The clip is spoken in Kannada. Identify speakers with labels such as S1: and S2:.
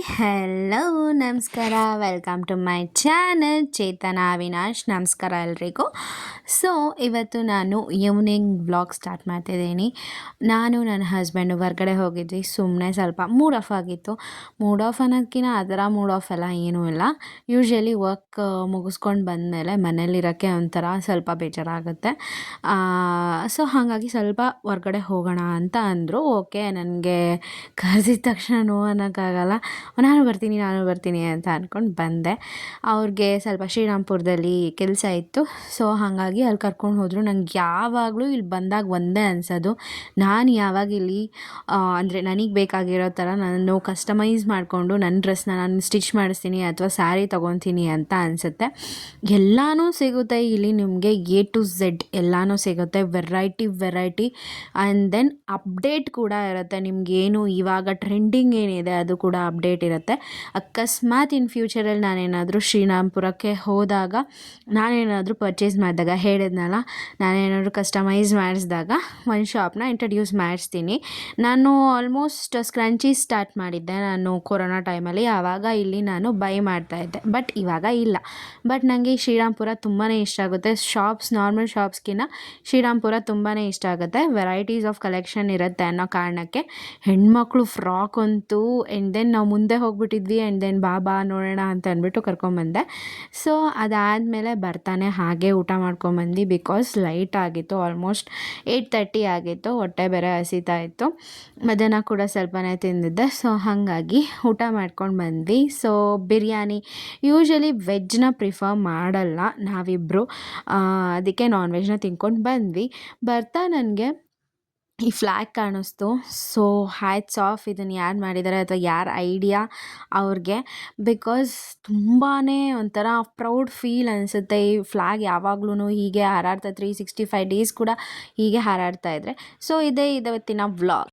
S1: ಹೆಲೋ ನಮಸ್ಕಾರ, ವೆಲ್ಕಮ್ ಟು ಮೈ ಚಾನಲ್ ಚೇತನ ಅವಿನಾಶ್. ನಮಸ್ಕಾರ ಎಲ್ರಿಗೂ. ಸೊ ಇವತ್ತು ನಾನು ಈವ್ನಿಂಗ್ ವ್ಲಾಗ್ ಸ್ಟಾರ್ಟ್ ಮಾಡ್ತಿದ್ದೀನಿ. ನಾನು ನನ್ನ ಹಸ್ಬೆಂಡು ಹೊರಗಡೆ ಹೋಗಿದ್ವಿ. ಸುಮ್ಮನೆ ಸ್ವಲ್ಪ ಮೂಡ್ ಆಫ್ ಆಗಿತ್ತು. ಮೂಡ್ ಆಫ್ ಅನ್ನೋದಕ್ಕಿಂತ ಅದರ ಮೂಡ್ ಆಫ್ ಎಲ್ಲ ಏನೂ ಇಲ್ಲ. ಯೂಶ್ವಲಿ ವರ್ಕ್ ಮುಗಿಸ್ಕೊಂಡು ಬಂದಮೇಲೆ ಮನೇಲಿರೋಕ್ಕೆ ಒಂಥರ ಸ್ವಲ್ಪ ಬೇಜಾರಾಗುತ್ತೆ. ಸೊ ಹಾಗಾಗಿ ಸ್ವಲ್ಪ ಹೊರಗಡೆ ಹೋಗೋಣ ಅಂತ ಅಂದರು. ಓಕೆ, ನನಗೆ ಕರೆದಿದ್ದ ತಕ್ಷಣ ನೋ ಅನ್ನೋಕ್ಕಾಗಲ್ಲ. ನಾನು ಬರ್ತೀನಿ ಅಂತ ಅಂದ್ಕೊಂಡು ಬಂದೆ. ಅವ್ರಿಗೆ ಸ್ವಲ್ಪ ಶ್ರೀರಾಮ್ಪುರದಲ್ಲಿ ಕೆಲಸ ಇತ್ತು. ಸೊ ಹಾಗಾಗಿ ಅಲ್ಲಿ ಕರ್ಕೊಂಡು ಹೋದರು. ನಂಗೆ ಯಾವಾಗಲೂ ಇಲ್ಲಿ ಬಂದಾಗ ಒಂದೇ ಅನಿಸೋದು, ನಾನು ಯಾವಾಗ ಇಲ್ಲಿ ಅಂದರೆ ನನಗೆ ಬೇಕಾಗಿರೋ ಥರ ನಾನು ಕಸ್ಟಮೈಸ್ ಮಾಡಿಕೊಂಡು ನನ್ನ ಡ್ರೆಸ್ನ ನಾನು ಸ್ಟಿಚ್ ಮಾಡಿಸ್ತೀನಿ ಅಥವಾ ಸ್ಯಾರಿ ತೊಗೊತೀನಿ ಅಂತ ಅನಿಸುತ್ತೆ. ಎಲ್ಲನೂ ಸಿಗುತ್ತೆ ಇಲ್ಲಿ ನಿಮಗೆ, ಎ ಟು ಝೆಡ್ ಎಲ್ಲನೂ ಸಿಗುತ್ತೆ. ವೆರೈಟಿ ಆ್ಯಂಡ್ ದೆನ್ ಅಪ್ಡೇಟ್ ಕೂಡ ಇರುತ್ತೆ. ನಿಮಗೇನು ಇವಾಗ ಟ್ರೆಂಡಿಂಗ್ ಏನಿದೆ ಅದು ಕೂಡ ಅಪ್ಡೇಟ್ ಇರುತ್ತೆ. ಅಕಸ್ಮಾತ್ ಇನ್ ಫ್ಯೂಚರಲ್ಲಿ ನಾನೇನಾದರೂ ಶ್ರೀರಾಮ್ಪುರಕ್ಕೆ ಹೋದಾಗ, ನಾನೇನಾದರೂ ಪರ್ಚೇಸ್ ಮಾಡಿದಾಗ, ಹೇಳಿದ್ನಲ್ಲ ನಾನೇನಾದರೂ ಕಸ್ಟಮೈಸ್ ಮಾಡಿಸಿದಾಗ ಒಂದು ಶಾಪ್ನ ಇಂಟ್ರಡ್ಯೂಸ್ ಮಾಡಿಸ್ತೀನಿ. ನಾನು ಆಲ್ಮೋಸ್ಟ್ ಸ್ಕ್ರಂಚೀಸ್ ಸ್ಟಾರ್ಟ್ ಮಾಡಿದ್ದೆ ನಾನು ಕೊರೋನಾ ಟೈಮಲ್ಲಿ. ಆವಾಗ ಇಲ್ಲಿ ನಾನು ಬೈ ಮಾಡ್ತಾಯಿದ್ದೆ, ಬಟ್ ಇವಾಗ ಇಲ್ಲ. ಬಟ್ ನನಗೆ ಶ್ರೀರಾಮ್ಪುರ ತುಂಬಾ ಇಷ್ಟ ಆಗುತ್ತೆ. ನಾರ್ಮಲ್ ಶಾಪ್ಸ್ಗಿನ್ನ ಶ್ರೀರಾಮ್ಪುರ ತುಂಬಾ ಇಷ್ಟ ಆಗುತ್ತೆ. ವೆರೈಟೀಸ್ ಆಫ್ ಕಲೆಕ್ಷನ್ ಇರುತ್ತೆ ಅನ್ನೋ ಕಾರಣಕ್ಕೆ. ಹೆಣ್ಮಕ್ಳು ಫ್ರಾಕ್ ಅಂತೂ ಆ್ಯಂಡ್ ದೆನ್ ನಾವು ಮುಂದೆ ಹೋಗ್ಬಿಟ್ಟಿದ್ವಿ. ಆ್ಯಂಡ್ ದೆನ್ ಬಾ ನೋಡೋಣ ಅಂತ ಅಂದ್ಬಿಟ್ಟು ಕರ್ಕೊಂಬಂದೆ. ಸೊ ಅದಾದಮೇಲೆ ಬರ್ತಾನೆ ಹಾಗೆ ಊಟ ಮಾಡ್ಕೊಂಬಂದು, ಬಿಕಾಸ್ ಲೈಟ್ ಆಗಿತ್ತು, ಆಲ್ಮೋಸ್ಟ್ 8:30 ಆಗಿತ್ತು. ಹೊಟ್ಟೆ ಬೇರೆ ಹಸಿತಾ ಇತ್ತು. ಮಧ್ಯಾಹ್ನ ಕೂಡ ಸ್ವಲ್ಪನೇ ತಿಂದಿದ್ದೆ. ಸೊ ಹಾಗಾಗಿ ಊಟ ಮಾಡ್ಕೊಂಡು ಬಂದ್ವಿ. ಸೊ ಬಿರಿಯಾನಿ, ಯೂಶ್ವಲಿ ವೆಜ್ನ ಪ್ರಿಫರ್ ಮಾಡಲ್ಲ ನಾವಿಬ್ಬರು, ಅದಕ್ಕೆ ನಾನ್ ವೆಜ್ನ ತಿನ್ಕೊಂಡು ಬಂದ್ವಿ. ಬರ್ತಾ ನನಗೆ ಈ ಫ್ಲ್ಯಾಗ್ ಕಾಣಿಸ್ತು. ಸೊ ಹ್ಯಾಟ್ಸ್ ಆಫ್, ಇದನ್ನು ಯಾರು ಮಾಡಿದ್ದಾರೆ ಅಥವಾ ಯಾರ ಐಡಿಯಾ ಅವ್ರಿಗೆ. ಬಿಕಾಸ್ ತುಂಬಾ ಒಂಥರ ಪ್ರೌಡ್ ಫೀಲ್ ಅನಿಸುತ್ತೆ. ಈ ಫ್ಲ್ಯಾಗ್ ಯಾವಾಗ್ಲೂ ಹೀಗೆ ಹಾರಾಡ್ತಾ 365 ಡೇಸ್ ಕೂಡ ಹೀಗೆ ಹಾರಾಡ್ತಾ ಇದ್ದರೆ. ಸೊ ಇದೇ ಇವತ್ತಿನ ವ್ಲಾಗ್.